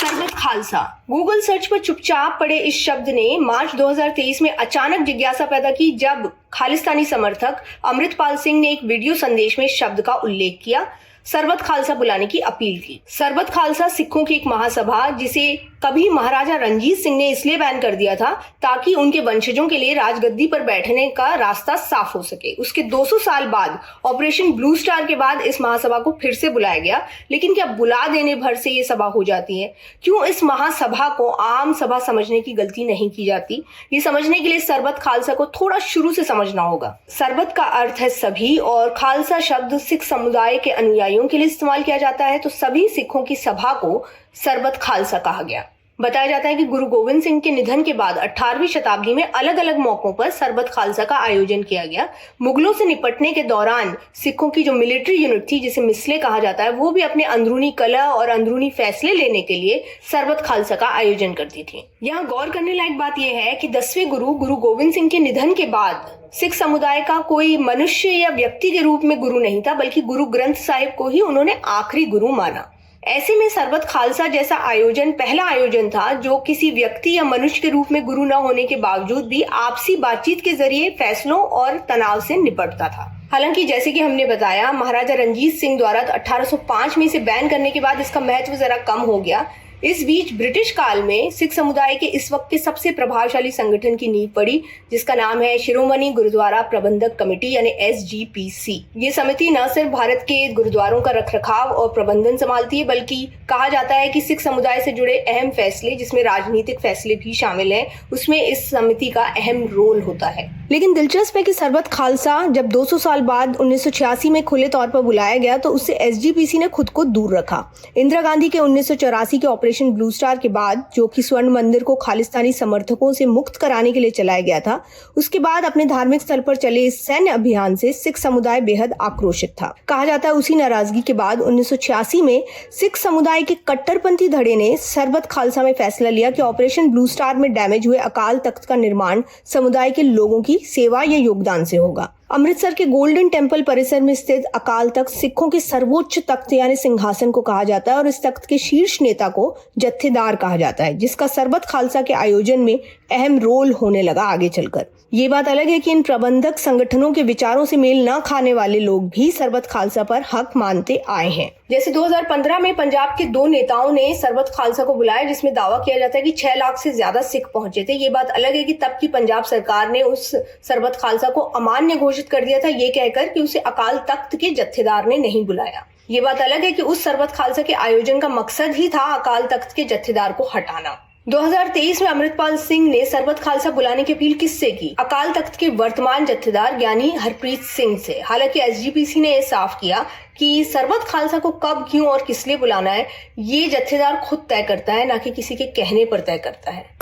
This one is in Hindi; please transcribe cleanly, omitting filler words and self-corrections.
सरबत खालसा। गूगल सर्च पर चुपचाप पड़े इस शब्द ने मार्च 2023 में अचानक जिज्ञासा पैदा की जब खालिस्तानी समर्थक अमृतपाल सिंह ने एक वीडियो संदेश में इस शब्द का उल्लेख किया, सरबत खालसा बुलाने की अपील की। सरबत खालसा सिखों की एक महासभा जिसे कभी महाराजा रणजीत सिंह ने इसलिए बैन कर दिया था ताकि उनके वंशजों के लिए राजगद्दी पर बैठने का रास्ता साफ हो सके। उसके 200 साल बाद ऑपरेशन ब्लू स्टार के बाद इस महासभा को फिर से बुलाया गया, लेकिन क्या बुला देने भर से ये सभा हो जाती है? क्यों इस महासभा को आम सभा समझने की गलती नहीं की जाती? ये समझने के लिए सरबत खालसा को थोड़ा शुरू से समझना होगा। सरबत का अर्थ है सभी और खालसा शब्द सिख समुदाय के अनुयायियों के लिए इस्तेमाल किया जाता है, तो सभी सिखों की सभा को सरबत खालसा कहा गया। बताया जाता है कि गुरु गोविंद सिंह के निधन के बाद 18वीं शताब्दी में अलग अलग मौकों पर सरबत खालसा का आयोजन किया गया। मुगलों से निपटने के दौरान सिखों की जो मिलिट्री यूनिट थी, जिसे मिसले कहा जाता है, वो भी अपने अंदरूनी कला और अंदरूनी फैसले लेने के लिए सरबत खालसा का आयोजन करती थी। यहाँ गौर करने लायक बात यह है कि 10वें गुरु गोविंद सिंह के निधन के बाद सिख समुदाय का कोई मनुष्य या व्यक्ति के रूप में गुरु नहीं था, बल्कि गुरु ग्रंथ साहिब को ही उन्होंने आखिरी गुरु माना। ऐसे में सरबत खालसा जैसा आयोजन पहला आयोजन था जो किसी व्यक्ति या मनुष्य के रूप में गुरु न होने के बावजूद भी आपसी बातचीत के जरिए फैसलों और तनाव से निपटता था। हालांकि जैसे कि हमने बताया, महाराजा रणजीत सिंह द्वारा 1805 में इसे बैन करने के बाद इसका महत्व जरा कम हो गया। इस बीच ब्रिटिश काल में सिख समुदाय के इस वक्त के सबसे प्रभावशाली संगठन की नींव पड़ी, जिसका नाम है शिरोमणि गुरुद्वारा प्रबंधक कमेटी यानी SGPC। ये समिति न सिर्फ भारत के गुरुद्वारों का रखरखाव और प्रबंधन संभालती है, बल्कि कहा जाता है कि सिख समुदाय से जुड़े अहम फैसले, जिसमें राजनीतिक फैसले भी शामिल हैं, उसमें इस समिति का अहम रोल होता है। लेकिन दिलचस्प है कि सरबत खालसा जब 200 साल बाद 1986 में खुले तौर पर बुलाया गया तो उससे SGPC ने खुद को दूर रखा। इंदिरा गांधी के 1984 के ऑपरेशन ब्लू स्टार के बाद, जो कि स्वर्ण मंदिर को खालिस्तानी समर्थकों से मुक्त कराने के लिए चलाया गया था, उसके बाद अपने धार्मिक स्थल पर चले इस सैन्य अभियान से सिख समुदाय बेहद आक्रोशित था। कहा जाता है उसी नाराजगी के बाद 1986 में सिख समुदाय के कट्टरपंथी धड़े ने सरबत खालसा में फैसला लिया कि ऑपरेशन ब्लू स्टार में डैमेज हुए अकाल तख्त का निर्माण समुदाय के लोगों की सेवा या योगदान से होगा। अमृतसर के गोल्डन टेम्पल परिसर में स्थित अकाल तख्त सिखों के सर्वोच्च तख्त यानी सिंहासन को कहा जाता है और इस तख्त के शीर्ष नेता को जत्थेदार कहा जाता है, जिसका सरबत खालसा के आयोजन में अहम रोल होने लगा आगे चलकर। ये बात अलग है कि इन प्रबंधक संगठनों के विचारों से मेल न खाने वाले लोग भी सरबत खालसा पर हक मानते आए हैं। जैसे 2015 में पंजाब के 2 नेताओं ने सरबत खालसा को बुलाया, जिसमें दावा किया जाता है कि 6 लाख से ज्यादा सिख पहुंचे थे। ये बात अलग है कि तब की पंजाब सरकार ने उस सरबत खालसा को अमान्य घोषित कर दिया था, ये कहकर कि उसे अकाल तख्त के जत्थेदार ने नहीं बुलाया। ये बात अलग है कि उस सरबत खालसा के आयोजन का मकसद ही था अकाल तख्त के जत्थेदार को हटाना। 2023 में अमृतपाल सिंह ने सरबत खालसा बुलाने की अपील किससे की? अकाल तख्त के वर्तमान जत्थेदार यानी हरप्रीत सिंह से। हालांकि SGPC ने यह साफ किया कि सरबत खालसा को कब, क्यों और किस लिए बुलाना है, ये जत्थेदार खुद तय करता है, ना कि किसी के कहने पर तय करता है।